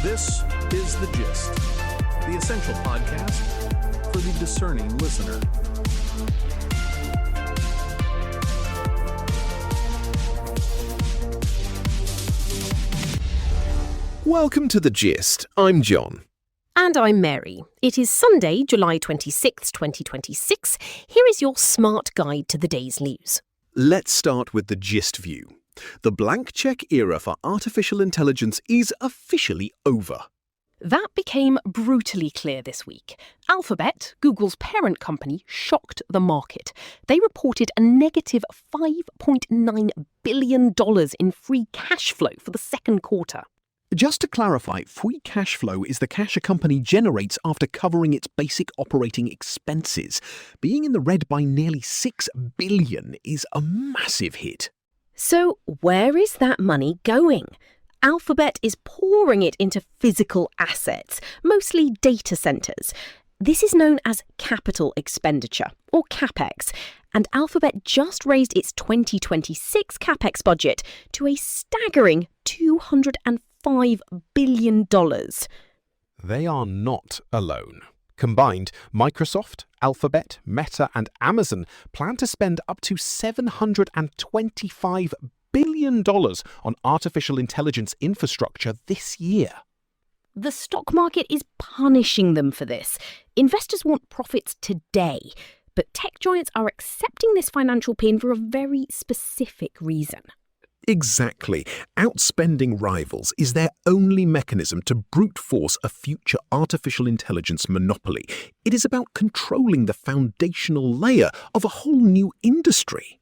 This is The Gist, the essential podcast for the discerning listener. Welcome to The Gist. I'm John. And I'm Mary. It is Sunday, July 26th, 2026. Here is your smart guide to the day's news. Let's start with the gist view. The blank check era for artificial intelligence is officially over. That became brutally clear this week. Alphabet, Google's parent company, shocked the market. They reported a negative $5.9 billion in free cash flow for the second quarter. Just to clarify, free cash flow is the cash a company generates after covering its basic operating expenses. Being in the red by nearly $6 billion is a massive hit. So where is that money going? Alphabet is pouring it into physical assets, mostly data centres. This is known as capital expenditure, or CapEx, and Alphabet just raised its 2026 CapEx budget to a staggering $205 billion. They are not alone. Combined, Microsoft, Alphabet, Meta and Amazon plan to spend up to $725 billion on artificial intelligence infrastructure this year. The stock market is punishing them for this. Investors want profits today, but tech giants are accepting this financial pain for a very specific reason. Exactly. Outspending rivals is their only mechanism to brute force a future artificial intelligence monopoly. It is about controlling the foundational layer of a whole new industry.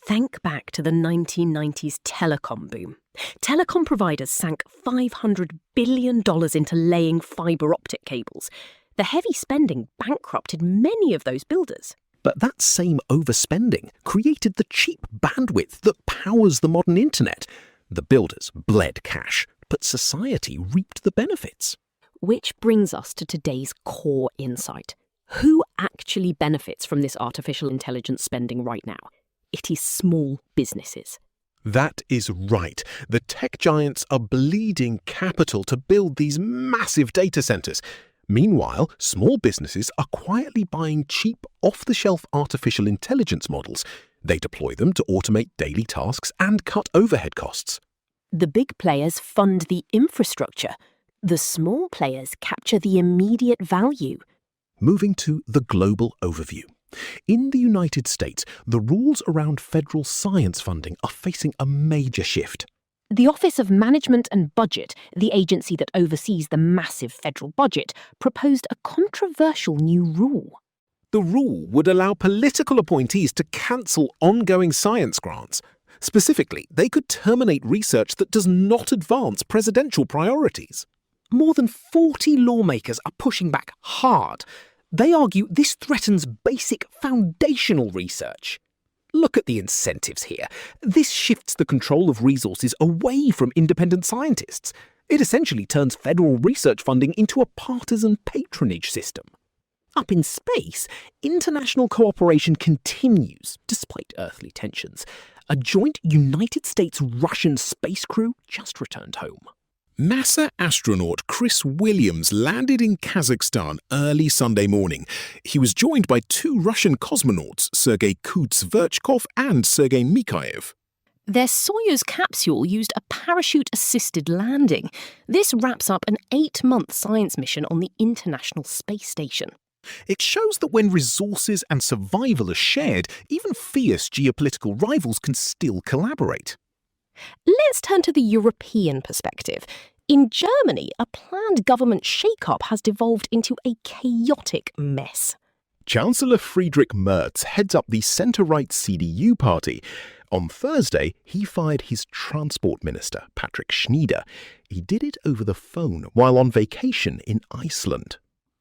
Think back to the 1990s telecom boom. Telecom providers sank $500 billion into laying fibre optic cables. The heavy spending bankrupted many of those builders. But that same overspending created the cheap bandwidth that powers the modern internet. The builders bled cash, but society reaped the benefits. Which brings us to today's core insight. Who actually benefits from this artificial intelligence spending right now? It is small businesses. That is right. The tech giants are bleeding capital to build these massive data centers. Meanwhile, small businesses are quietly buying cheap, off-the-shelf artificial intelligence models. They deploy them to automate daily tasks and cut overhead costs. The big players fund the infrastructure. The small players capture the immediate value. Moving to the global overview. In the United States, the rules around federal science funding are facing a major shift. The Office of Management and Budget, the agency that oversees the massive federal budget, proposed a controversial new rule. The rule would allow political appointees to cancel ongoing science grants. Specifically, they could terminate research that does not advance presidential priorities. More than 40 lawmakers are pushing back hard. They argue this threatens basic foundational research. Look at the incentives here. This shifts the control of resources away from independent scientists. It essentially turns federal research funding into a partisan patronage system. Up in space, international cooperation continues, despite earthly tensions. A joint United States-Russian space crew just returned home. NASA astronaut Chris Williams landed in Kazakhstan early Sunday morning. He was joined by two Russian cosmonauts, Sergei Kuts-Verchkov and Sergei Mikhaev. Their Soyuz capsule used a parachute-assisted landing. This wraps up an 8-month science mission on the International Space Station. It shows that when resources and survival are shared, even fierce geopolitical rivals can still collaborate. Let's turn to the European perspective. In Germany, a planned government shake-up has devolved into a chaotic mess. Chancellor Friedrich Merz heads up the centre-right CDU party. On Thursday, he fired his Transport Minister, Patrick Schnieder. He did it over the phone while on vacation in Iceland.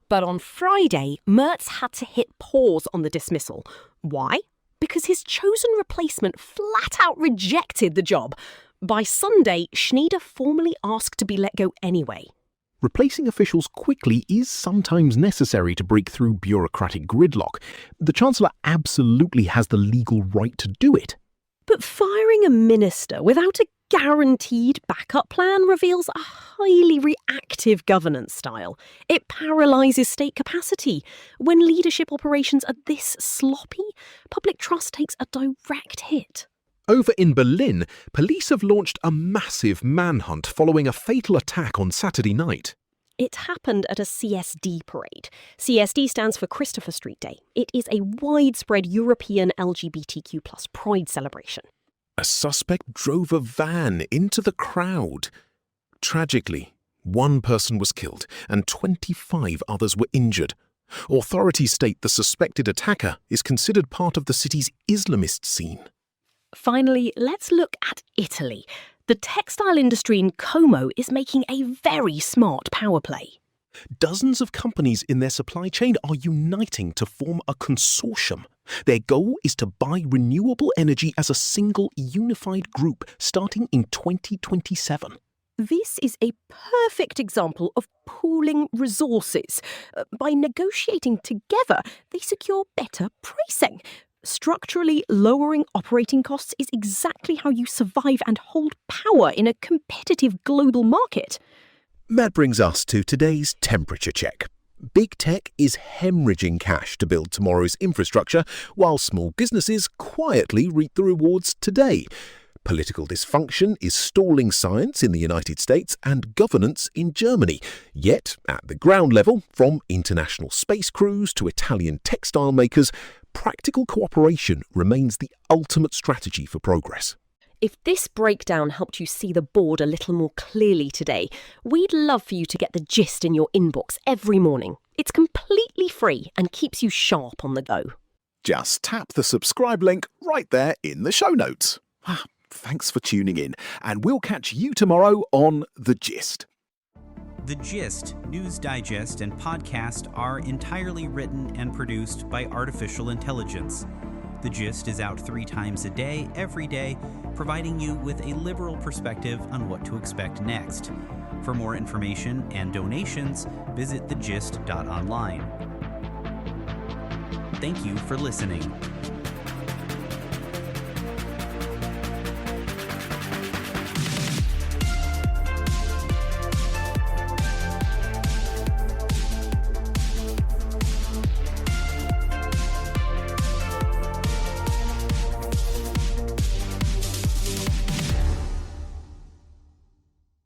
But on Friday, Merz had to hit pause on the dismissal. Why? Because his chosen replacement flat out rejected the job. By Sunday, Schnieder formally asked to be let go anyway. Replacing officials quickly is sometimes necessary to break through bureaucratic gridlock. The Chancellor absolutely has the legal right to do it. But firing a minister without a guaranteed backup plan reveals a highly reactive governance style. It paralyses state capacity. When leadership operations are this sloppy, public trust takes a direct hit. Over in Berlin, police have launched a massive manhunt following a fatal attack on Saturday night. It happened at a CSD parade. CSD stands for Christopher Street Day. It is a widespread European LGBTQ+ pride celebration. A suspect drove a van into the crowd. Tragically, one person was killed and 25 others were injured. Authorities state the suspected attacker is considered part of the city's Islamist scene. Finally, let's look at Italy. The textile industry in Como is making a very smart power play. Dozens of companies in their supply chain are uniting to form a consortium. Their goal is to buy renewable energy as a single unified group starting in 2027. This is a perfect example of pooling resources. By negotiating together, they secure better pricing. Structurally lowering operating costs is exactly how you survive and hold power in a competitive global market. That brings us to today's temperature check. Big tech is hemorrhaging cash to build tomorrow's infrastructure, while small businesses quietly reap the rewards today. Political dysfunction is stalling science in the United States and governance in Germany. Yet, at the ground level, from international space crews to Italian textile makers, practical cooperation remains the ultimate strategy for progress. If this breakdown helped you see the board a little more clearly today, we'd love for you to get the gist in your inbox every morning. It's completely free and keeps you sharp on the go. Just tap the subscribe link right there in the show notes. Thanks for tuning in, and we'll catch you tomorrow on The Gist. The Gist, News Digest, and podcast are entirely written and produced by artificial intelligence. The Gist is out 3 times a day, every day, providing you with a liberal perspective on what to expect next. For more information and donations, visit thegist.online. Thank you for listening.